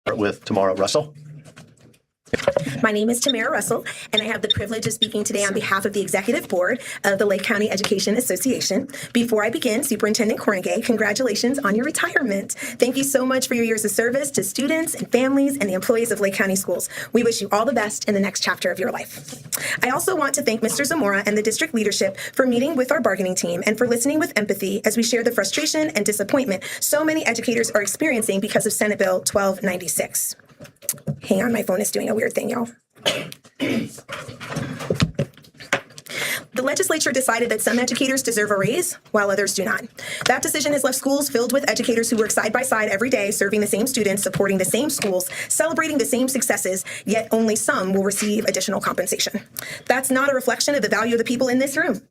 Start with Tamara Russell. My name is Tamara Russell, and I have the privilege of speaking today on behalf of the Executive Board of the Lake County Education Association. Before I begin, Superintendent Cornegay, congratulations on your retirement. Thank you so much for your years of service to students and families and the employees of Lake County Schools. We wish you all the best in the next chapter of your life. I also want to thank Mr. Zamora and the district leadership for meeting with our bargaining team and for listening with empathy as we share the frustration and disappointment so many educators are experiencing because of Senate Bill 1296. Hang on, my phone is doing a weird thing, y'all. The legislature decided that some educators deserve a raise, while others do not. That decision has left schools filled with educators who work side by side every day, serving the same students, supporting the same schools, celebrating the same successes, yet only some will receive additional compensation. That's not a reflection of the value of the people in this room.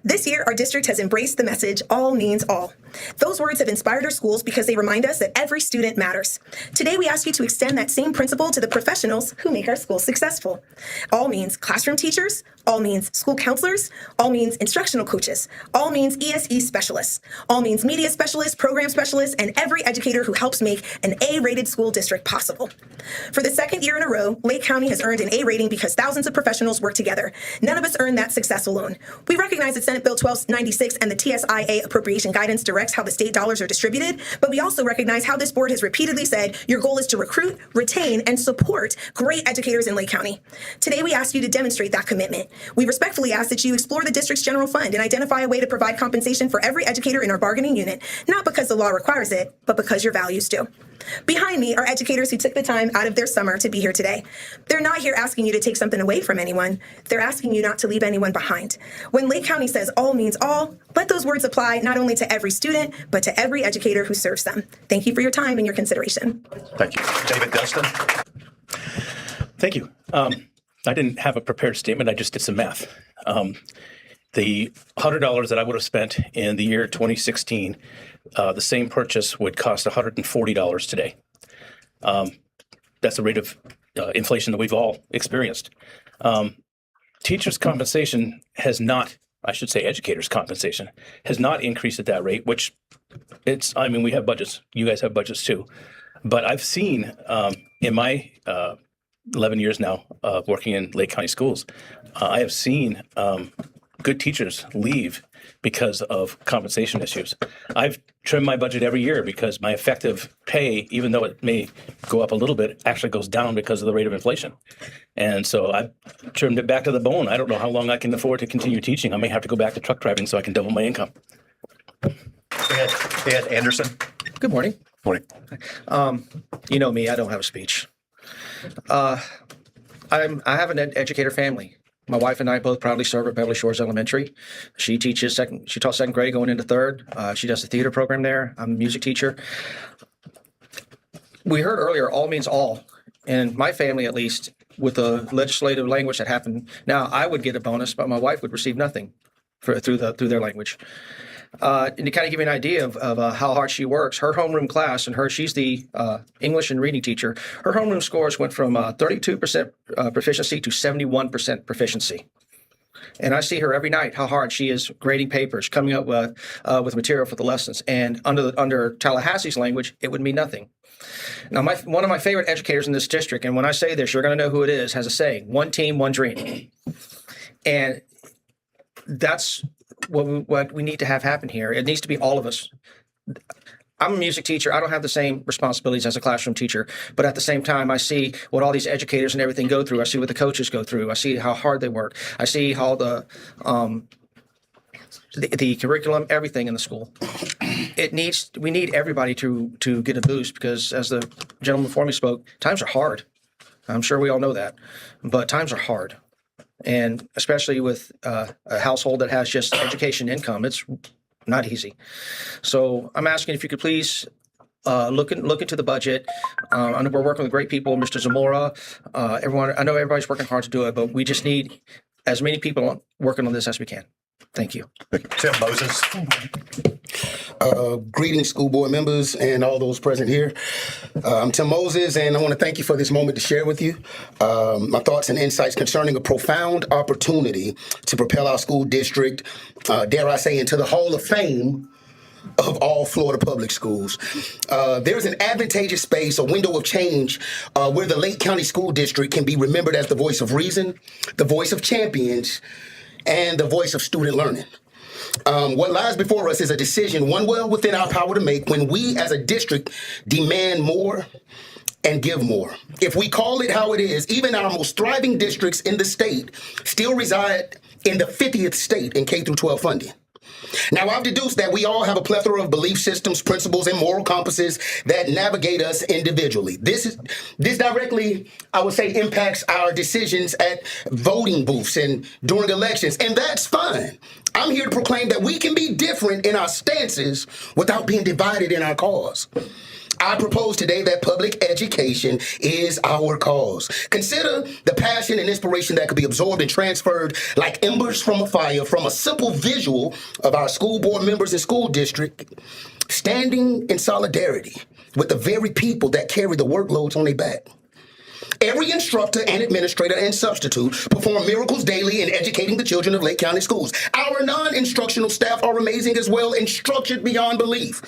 This year, our district has embraced the message, all means all. Those words have inspired our schools because they remind us that every student matters. Today, we ask you to extend that same principle to the professionals who make our schools successful. All means classroom teachers, all means school counselors, all means instructional coaches, all means ESE specialists, all means media specialists, program specialists, and every educator who helps make an A-rated school district possible. For the second year in a row, Lake County has earned an A rating because thousands of professionals work together. None of us earned that success alone. We recognize that Senate Bill 1296 and the TSIA appropriation guidance directs how the state dollars are distributed, but we also recognize how this board has repeatedly said your goal is to recruit, retain, and support great educators in Lake County. Today, we ask you to demonstrate that commitment. We respectfully ask that you explore the district's general fund and identify a way to provide compensation for every educator in our bargaining unit, not because the law requires it, but because your values do. Behind me are educators who took the time out of their summer to be here today. They're not here asking you to take something away from anyone. They're asking you not to leave anyone behind. When Lake County says all means all, let those words apply not only to every student, but to every educator who serves them. Thank you for your time and your consideration. Thank you. David Dustin. Thank you. I didn't have a prepared statement. I just did some math. The $100 that I would have spent in the year 2016, the same purchase would cost $140 today. That's the rate of inflation that we've all experienced. Teachers' compensation has not, I should say educators' compensation, has not increased at that rate, which we have budgets. You guys have budgets too. But I've seen in my 11 years now of working in Lake County schools, I have seen good teachers leave because of compensation issues. I've trimmed my budget every year because my effective pay, even though it may go up a little bit, actually goes down because of the rate of inflation. And so I've trimmed it back to the bone. I don't know how long I can afford to continue teaching. I may have to go back to truck driving so I can double my income. Ed Anderson. Good morning. Morning. You know me, I don't have a speech. I have an educator family. My wife and I both proudly serve at Beverly Shores Elementary. She taught second grade going into third. She does the theater program there. I'm a music teacher. We heard earlier, all means all. And my family, at least, with the legislative language that happened, now I would get a bonus, but my wife would receive nothing through their language. And to kind of give you an idea of how hard she works, her homeroom class, and she's the English and reading teacher, her homeroom scores went from 32% proficiency to 71% proficiency. And I see her every night, how hard she is grading papers, coming up with material for the lessons. And under Tallahassee's language, it would mean nothing. Now, one of my favorite educators in this district, and when I say this, you're going to know who it is, has a saying, one team, one dream. And that's what we need to have happen here. It needs to be all of us. I'm a music teacher. I don't have the same responsibilities as a classroom teacher, but at the same time, I see what all these educators and everything go through. I see what the coaches go through. I see how hard they work. I see how the curriculum, everything in the school. We need everybody to get a boost because, as the gentleman before me spoke, times are hard. I'm sure we all know that, but times are hard. And especially with a household that has just education income, it's not easy. So I'm asking if you could please look into the budget. I know we're working with great people, Mr. Zamora, everyone. I know everybody's working hard to do it, but we just need as many people working on this as we can. Thank you. Tim Moses. Greetings, school board members and all those present here. I'm Tim Moses, and I want to thank you for this moment to share with you my thoughts and insights concerning a profound opportunity to propel our school district, dare I say, into the Hall of Fame of all Florida public schools. There's an advantageous space, a window of change, where the Lake County School District can be remembered as the voice of reason, the voice of champions, and the voice of student learning. What lies before us is a decision, one well within our power to make, when we as a district demand more and give more. If we call it how it is, even our most thriving districts in the state still reside in the 50th state in K through 12 funding. Now, I've deduced that we all have a plethora of belief systems, principles, and moral compasses that navigate us individually. This directly, I would say, impacts our decisions at voting booths and during elections, and that's fine. I'm here to proclaim that we can be different in our stances without being divided in our cause. I propose today that public education is our cause. Consider the passion and inspiration that could be absorbed and transferred like embers from a fire from a simple visual of our school board members and school district standing in solidarity with the very people that carry the workloads on their back. Every instructor and administrator and substitute perform miracles daily in educating the children of Lake County schools. Our non-instructional staff are amazing as well and structured beyond belief,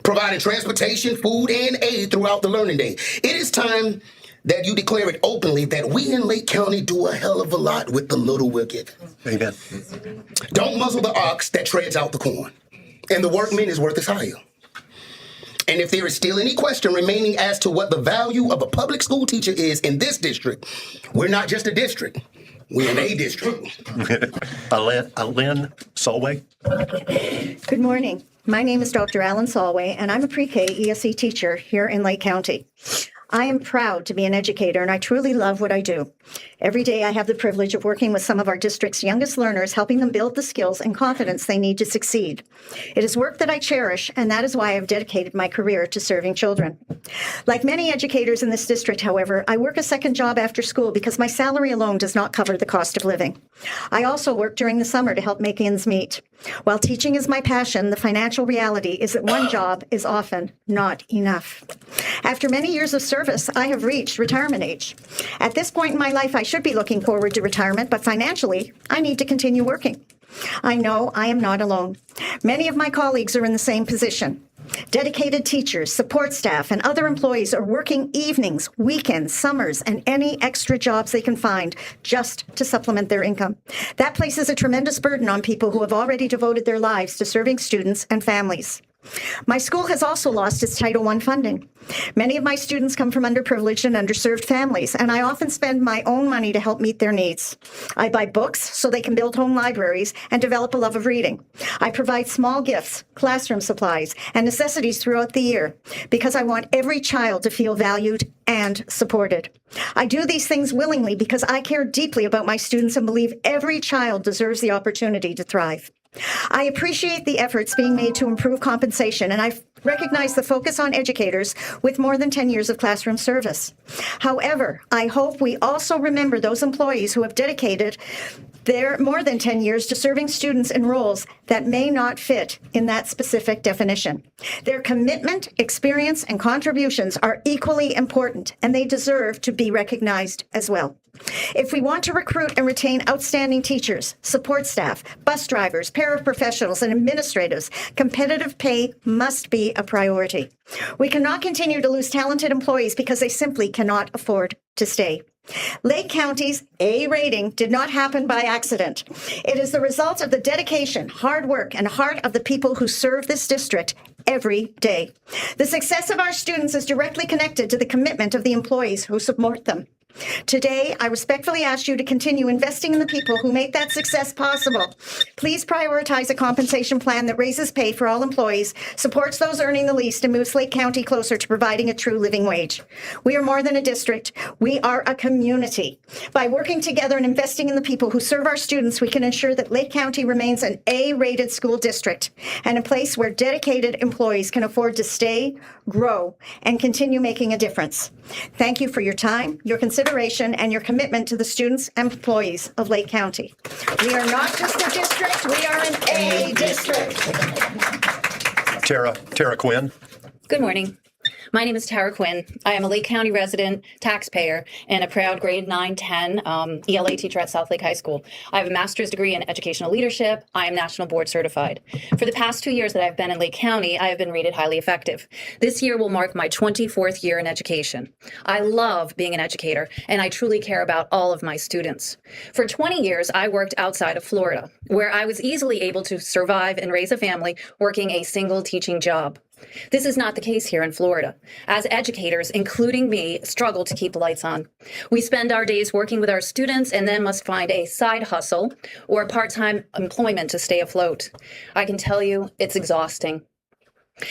providing transportation, food, and aid throughout the learning day. It is time that you declare it openly that we in Lake County do a hell of a lot with the little we're given. Amen. Don't muzzle the ox that treads out the corn, and the workman is worth his hire. And if there is still any question remaining as to what the value of a public school teacher is in this district, we're not just a district, we're in a district. Lynn Solway. Good morning. My name is Dr. Alan Solway, and I'm a pre-K ESE teacher here in Lake County. I am proud to be an educator, and I truly love what I do. Every day I have the privilege of working with some of our district's youngest learners, helping them build the skills and confidence they need to succeed. It is work that I cherish, and that is why I've dedicated my career to serving children. Like many educators in this district, however, I work a second job after school because my salary alone does not cover the cost of living. I also work during the summer to help make ends meet. While teaching is my passion, the financial reality is that one job is often not enough. After many years of service, I have reached retirement age. At this point in my life, I should be looking forward to retirement, but financially, I need to continue working. I know I am not alone. Many of my colleagues are in the same position. Dedicated teachers, support staff, and other employees are working evenings, weekends, summers, and any extra jobs they can find just to supplement their income. That places a tremendous burden on people who have already devoted their lives to serving students and families. My school has also lost its Title I funding. Many of my students come from underprivileged and underserved families, and I often spend my own money to help meet their needs. I buy books so they can build home libraries and develop a love of reading. I provide small gifts, classroom supplies, and necessities throughout the year because I want every child to feel valued and supported. I do these things willingly because I care deeply about my students and believe every child deserves the opportunity to thrive. I appreciate the efforts being made to improve compensation, and I recognize the focus on educators with more than 10 years of classroom service. However, I hope we also remember those employees who have dedicated their more than 10 years to serving students in roles that may not fit in that specific definition. Their commitment, experience, and contributions are equally important, and they deserve to be recognized as well. If we want to recruit and retain outstanding teachers, support staff, bus drivers, paraprofessionals, and administrators, competitive pay must be a priority. We cannot continue to lose talented employees because they simply cannot afford to stay. Lake County's A rating did not happen by accident. It is the result of the dedication, hard work, and heart of the people who serve this district every day. The success of our students is directly connected to the commitment of the employees who support them. Today, I respectfully ask you to continue investing in the people who make that success possible. Please prioritize a compensation plan that raises pay for all employees, supports those earning the least, and moves Lake County closer to providing a true living wage. We are more than a district. We are a community. By working together and investing in the people who serve our students, we can ensure that Lake County remains an A-rated school district and a place where dedicated employees can afford to stay, grow, and continue making a difference. Thank you for your time, your consideration, and your commitment to the students and employees of Lake County. We are not just a district, we are an A district. Tara Quinn. Good morning. My name is Tara Quinn. I am a Lake County resident, taxpayer, and a proud grade 9-10 ELA teacher at South Lake High School. I have a master's degree in educational leadership. I am national board certified. For the past 2 years that I've been in Lake County, I have been rated highly effective. This year will mark my 24th year in education. I love being an educator, and I truly care about all of my students. For 20 years, I worked outside of Florida, where I was easily able to survive and raise a family working a single teaching job. This is not the case here in Florida, as educators, including me, struggle to keep the lights on. We spend our days working with our students and then must find a side hustle or part-time employment to stay afloat. I can tell you it's exhausting.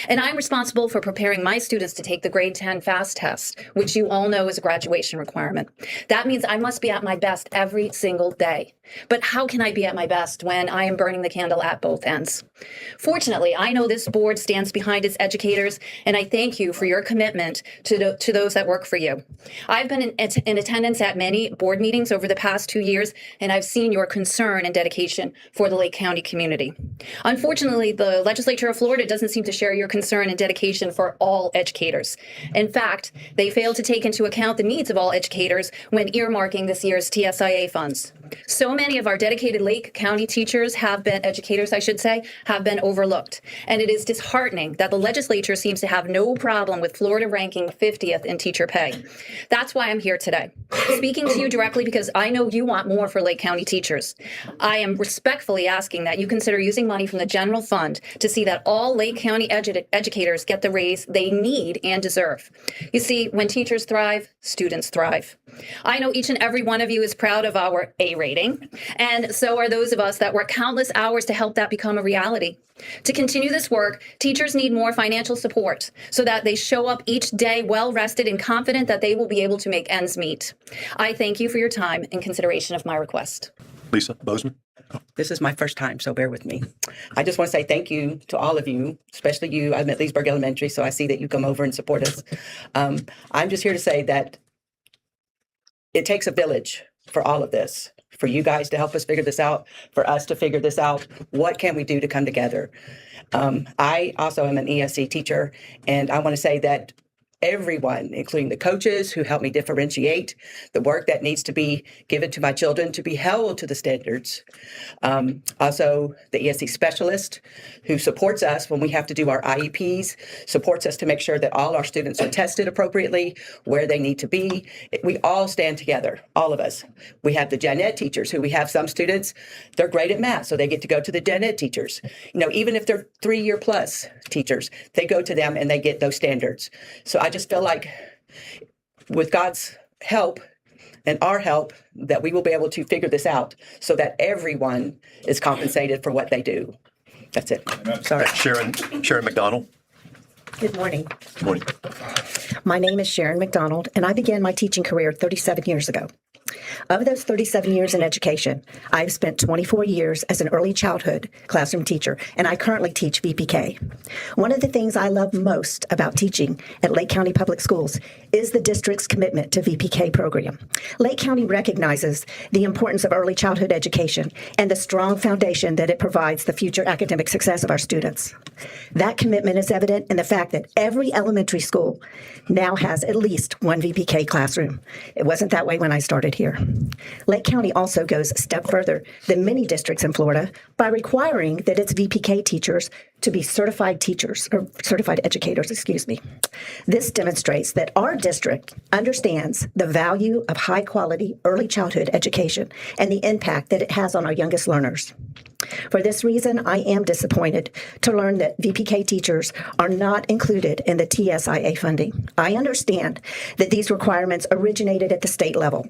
And I'm responsible for preparing my students to take the grade 10 FAST test, which you all know is a graduation requirement. That means I must be at my best every single day. But how can I be at my best when I am burning the candle at both ends? Fortunately, I know this board stands behind its educators, and I thank you for your commitment to those that work for you. I've been in attendance at many board meetings over the past 2 years, and I've seen your concern and dedication for the Lake County community. Unfortunately, the legislature of Florida doesn't seem to share your concern and dedication for all educators. In fact, they fail to take into account the needs of all educators when earmarking this year's TSIA funds. So many of our dedicated Lake County teachers educators, have been overlooked. And it is disheartening that the legislature seems to have no problem with Florida ranking 50th in teacher pay. That's why I'm here today, speaking to you directly because I know you want more for Lake County teachers. I am respectfully asking that you consider using money from the general fund to see that all Lake County educators get the raise they need and deserve. You see, when teachers thrive, students thrive. I know each and every one of you is proud of our A rating, and so are those of us that work countless hours to help that become a reality. To continue this work, teachers need more financial support so that they show up each day well-rested and confident that they will be able to make ends meet. I thank you for your time and consideration of my request. Lisa Bozeman. This is my first time, so bear with me. I just want to say thank you to all of you, especially you. I'm at Leesburg Elementary, so I see that you come over and support us. I'm just here to say that it takes a village for all of this, for you guys to help us figure this out, for us to figure this out. What can we do to come together? I also am an ESC teacher, and I want to say that everyone, including the coaches who help me differentiate the work that needs to be given to my children to be held to the standards. Also, the ESC specialist who supports us when we have to do our IEPs, supports us to make sure that all our students are tested appropriately, where they need to be. We all stand together, all of us. We have the gen ed teachers who we have some students, they're great at math, so they get to go to the gen ed teachers. You know, even if they're 3-year plus teachers, they go to them and they get those standards. So I just feel like with God's help and our help that we will be able to figure this out so that everyone is compensated for what they do. That's it. Sorry. Sharon McDonald. Good morning. Good morning. My name is Sharon McDonald, and I began my teaching career 37 years ago. Of those 37 years in education, I've spent 24 years as an early childhood classroom teacher, and I currently teach VPK. One of the things I love most about teaching at Lake County Public Schools is the district's commitment to VPK program. Lake County recognizes the importance of early childhood education and the strong foundation that it provides the future academic success of our students. That commitment is evident in the fact that every elementary school now has at least one VPK classroom. It wasn't that way when I started here. Lake County also goes a step further than many districts in Florida by requiring that its VPK teachers to be certified teachers, or certified educators, This demonstrates that our district understands the value of high-quality early childhood education and the impact that it has on our youngest learners. For this reason, I am disappointed to learn that VPK teachers are not included in the TSIA funding. I understand that these requirements originated at the state level.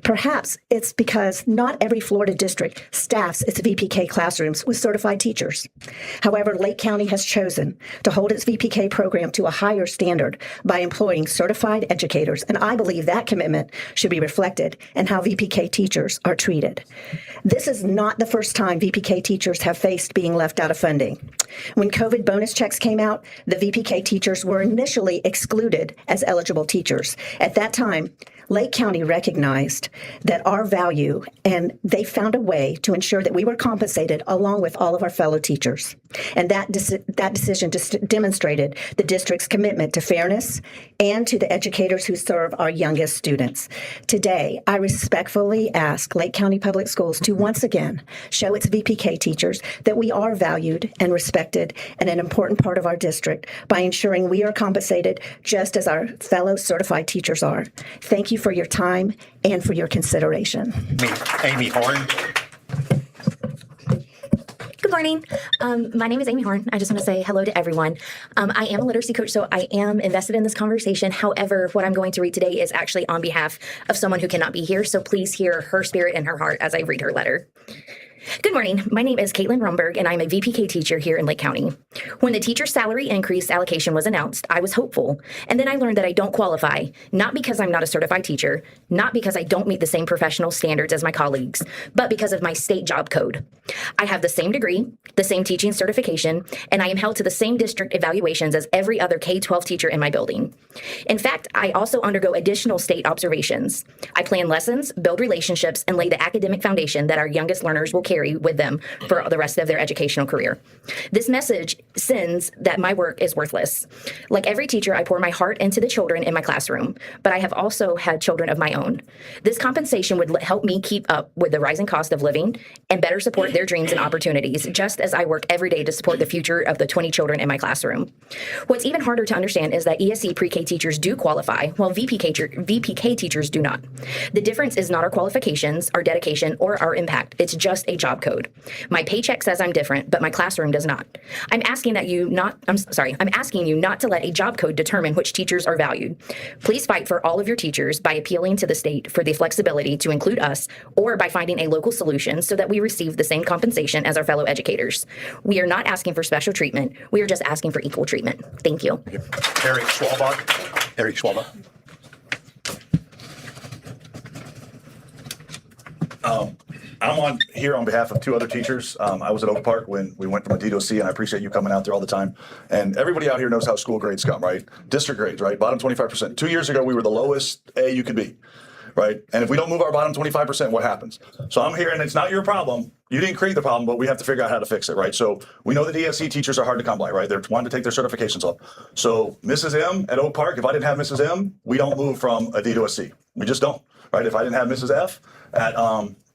Perhaps it's because not every Florida district staffs its VPK classrooms with certified teachers. However, Lake County has chosen to hold its VPK program to a higher standard by employing certified educators, and I believe that commitment should be reflected in how VPK teachers are treated. This is not the first time VPK teachers have faced being left out of funding. When COVID bonus checks came out, the VPK teachers were initially excluded as eligible teachers. At that time, Lake County recognized that our value, and they found a way to ensure that we were compensated along with all of our fellow teachers. And that decision just demonstrated the district's commitment to fairness and to the educators who serve our youngest students. Today, I respectfully ask Lake County Public Schools to once again show its VPK teachers that we are valued and respected and an important part of our district by ensuring we are compensated just as our fellow certified teachers are. Thank you for your time and for your consideration. Amy Horn. Good morning. My name is Amy Horn. I just want to say hello to everyone. I am a literacy coach, so I am invested in this conversation. However, what I'm going to read today is actually on behalf of someone who cannot be here, so please hear her spirit and her heart as I read her letter. Good morning. My name is Caitlin Rumberg, and I'm a VPK teacher here in Lake County. When the teacher salary increase allocation was announced, I was hopeful, and then I learned that I don't qualify, not because I'm not a certified teacher, not because I don't meet the same professional standards as my colleagues, but because of my state job code. I have the same degree, the same teaching certification, and I am held to the same district evaluations as every other K-12 teacher in my building. In fact, I also undergo additional state observations. I plan lessons, build relationships, and lay the academic foundation that our youngest learners will carry with them for the rest of their educational career. This message sends that my work is worthless. Like every teacher, I pour my heart into the children in my classroom, but I have also had children of my own. This compensation would help me keep up with the rising cost of living and better support their dreams and opportunities, just as I work every day to support the future of the 20 children in my classroom. What's even harder to understand is that ESE pre-K teachers do qualify, while VPK teachers do not. The difference is not our qualifications, our dedication, or our impact. It's just a job code. My paycheck says I'm different, but my classroom does not. I'm asking you not to let a job code determine which teachers are valued. Please fight for all of your teachers by appealing to the state for the flexibility to include us, or by finding a local solution so that we receive the same compensation as our fellow educators. We are not asking for special treatment. We are just asking for equal treatment. Thank you. Eric Schwalbach. Eric Schwalbach. I'm on here on behalf of two other teachers. I was at Oak Park when we went from a D to a C, and I appreciate you coming out there all the time. And everybody out here knows how school grades come, right? District grades, right? Bottom 25%. 2 years ago, we were the lowest A you could be, right? And if we don't move our bottom 25%, what happens? So I'm here, and it's not your problem. You didn't create the problem, but we have to figure out how to fix it, right? So we know that ESC teachers are hard to come by, right? They're wanting to take their certifications off. So Mrs. M at Oak Park, if I didn't have Mrs. M, we don't move from a D to a C. We just don't, right? If I didn't have Mrs. F at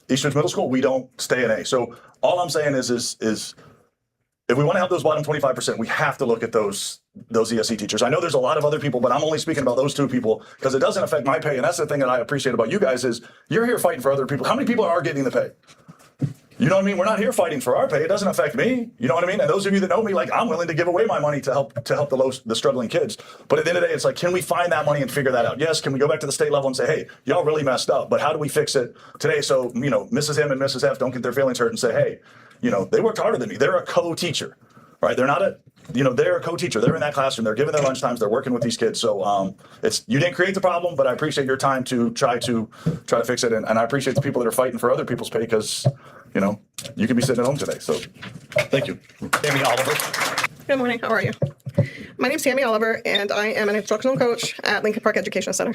Eastridge Middle School, we don't stay in A. So all I'm saying is if we want to help those bottom 25%, we have to look at those ESC teachers. I know there's a lot of other people, but I'm only speaking about those two people because it doesn't affect my pay. And that's the thing that I appreciate about you guys is you're here fighting for other people. How many people are getting the pay? You know what I mean? We're not here fighting for our pay. It doesn't affect me. You know what I mean? And those of you that know me, like, I'm willing to give away my money to help the struggling kids. But at the end of the day, it's like, can we find that money and figure that out? Yes. Can we go back to the state level and say, hey, y'all really messed up, but how do we fix it today? So, you know, Mrs. M and Mrs. F don't get their feelings hurt and say, hey, you know, they worked harder than me. They're a co-teacher, right? They're not they're a co-teacher. They're in that classroom. They're giving their lunch times. They're working with these kids. So you didn't create the problem, but I appreciate your time to try to fix it. And I appreciate the people that are fighting for other people's pay because, you know, you could be sitting at home today. So thank you. Tammy Oliver. Good morning. How are you? My name is Tammy Oliver, and I am an instructional coach at Lincoln Park Education Center.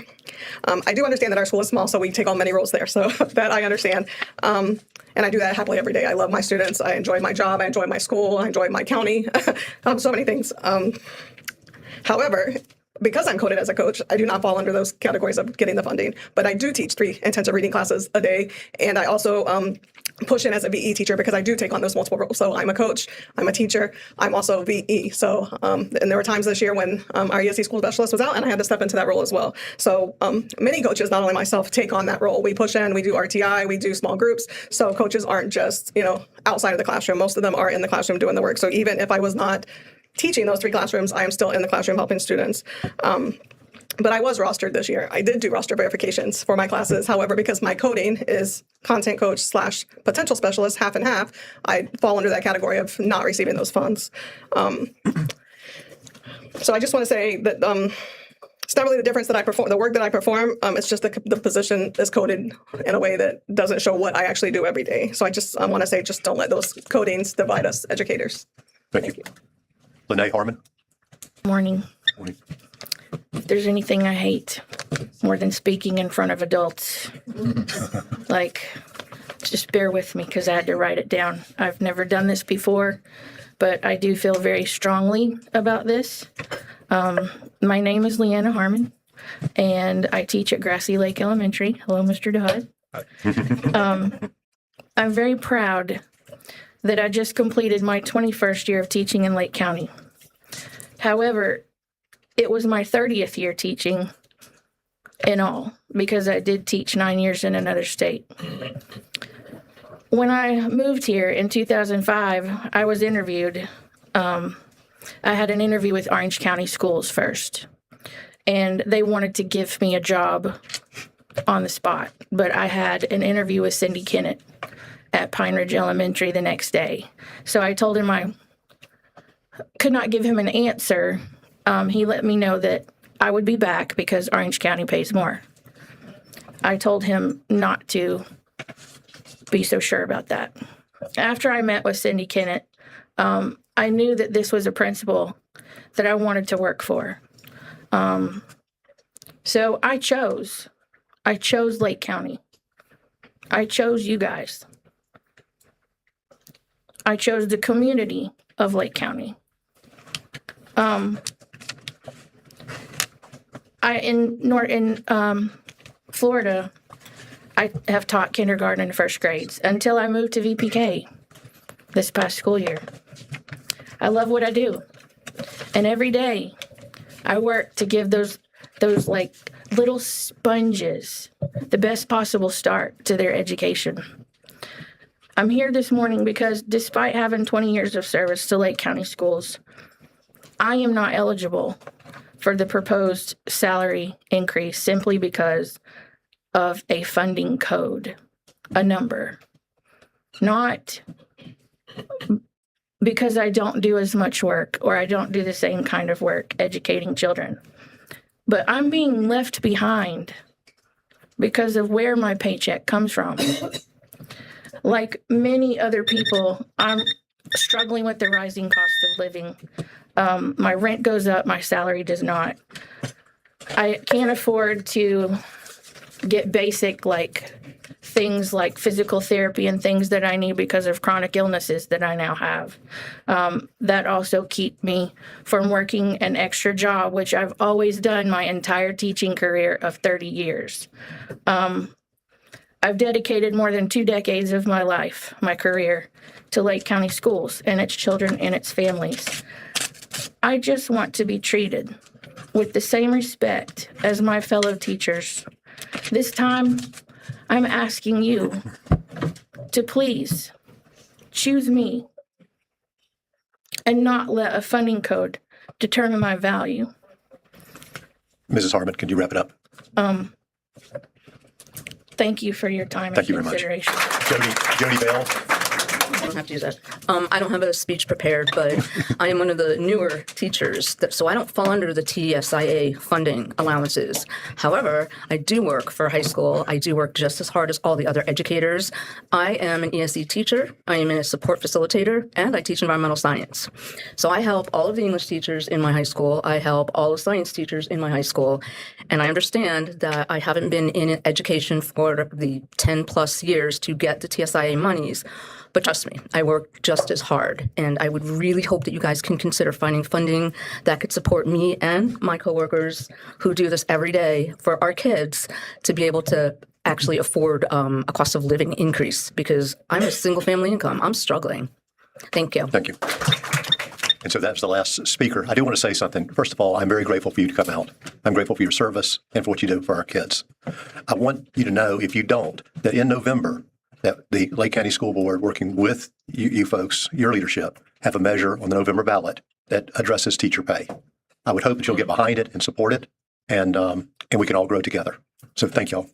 I do understand that our school is small, so we take on many roles there, so that I understand. And I do that happily every day. I love my students. I enjoy my job. I enjoy my school. I enjoy my county. So many things. However, because I'm coded as a coach, I do not fall under those categories of getting the funding. But I do teach 3 intensive reading classes a day, and I also push in as a VE teacher because I do take on those multiple roles. So I'm a coach, I'm a teacher, I'm also VE. So, and there were times this year when our ESC school specialist was out and I had to step into that role as well. So many coaches, not only myself, take on that role. We push in, we do RTI, we do small groups. So coaches aren't just, outside of the classroom. Most of them are in the classroom doing the work. So even if I was not teaching those 3 classrooms, I am still in the classroom helping students. But I was rostered this year. I did do roster verifications for my classes. However, because my coding is content coach / potential specialist, half and half, I fall under that category of not receiving those funds. So I just want to say that it's not really the difference that I perform, the work that I perform. It's just the position is coded in a way that doesn't show what I actually do every day. So I want to say, just don't let those codings divide us educators. Thank you. Lene Harmon. Morning. Morning. if there's anything I hate more than speaking in front of adults, like, just bear with me because I had to write it down. I've never done this before, but I do feel very strongly about this. My name is Leanna Harmon, and I teach at Grassy Lake Elementary. Hello, Mr. Dodd. I'm very proud that I just completed my 21st year of teaching in Lake County. However, it was my 30th year teaching in all, because I did teach 9 years in another state. When I moved here in 2005, I was interviewed. I had an interview with Orange County Schools first, and they wanted to give me a job on the spot. But I had an interview with Cindy Kennett at Pine Ridge Elementary the next day. So I told him I could not give him an answer. He let me know that I would be back because Orange County pays more. I told him not to be so sure about that. After I met with Cindy Kennett, I knew that this was a principal that I wanted to work for. So I chose Lake County. I chose you guys. I chose the community of Lake County. In Florida, I have taught kindergarten and first grades until I moved to VPK this past school year. I love what I do. And every day I work to give those like little sponges the best possible start to their education. I'm here this morning because despite having 20 years of service to Lake County schools, I am not eligible for the proposed salary increase simply because of a funding code, a number. Not because I don't do as much work or I don't do the same kind of work educating children. But I'm being left behind because of where my paycheck comes from. Like many other people, I'm struggling with the rising cost of living. My rent goes up, my salary does not. I can't afford to get basic things like physical therapy and things that I need because of chronic illnesses that I now have. That also keep me from working an extra job, which I've always done my entire teaching career of 30 years. I've dedicated more than 2 decades of my life, my career, to Lake County schools and its children and its families. I just want to be treated with the same respect as my fellow teachers. This time, I'm asking you to please choose me and not let a funding code determine my value. Mrs. Harmon, can you wrap it up? Thank you for your time Thank and you very much. consideration. Jody Bell. I don't have to use that. I don't have a speech prepared, but I am one of the newer teachers, so I don't fall under the TSIA funding allowances. However, I do work for high school. I do work just as hard as all the other educators. I am an ESE teacher. I am a support facilitator, and I teach environmental science. So I help all of the English teachers in my high school. I help all the science teachers in my high school. And I understand that I haven't been in education for the 10 plus years to get the TSIA monies. But trust me, I work just as hard, and I would really hope that you guys can consider finding funding that could support me and my coworkers who do this every day for our kids to be able to actually afford a cost of living increase, because I'm a single family income. I'm struggling. Thank you. Thank you. And so that's the last speaker. I do want to say something. First of all, I'm very grateful for you to come out. I'm grateful for your service and for what you do for our kids. I want you to know, if you don't, that in November, that the Lake County School Board, working with you folks, your leadership, have a measure on the November ballot that addresses teacher pay. I would hope that you'll get behind it and support it, and we can all grow together. So thank y'all.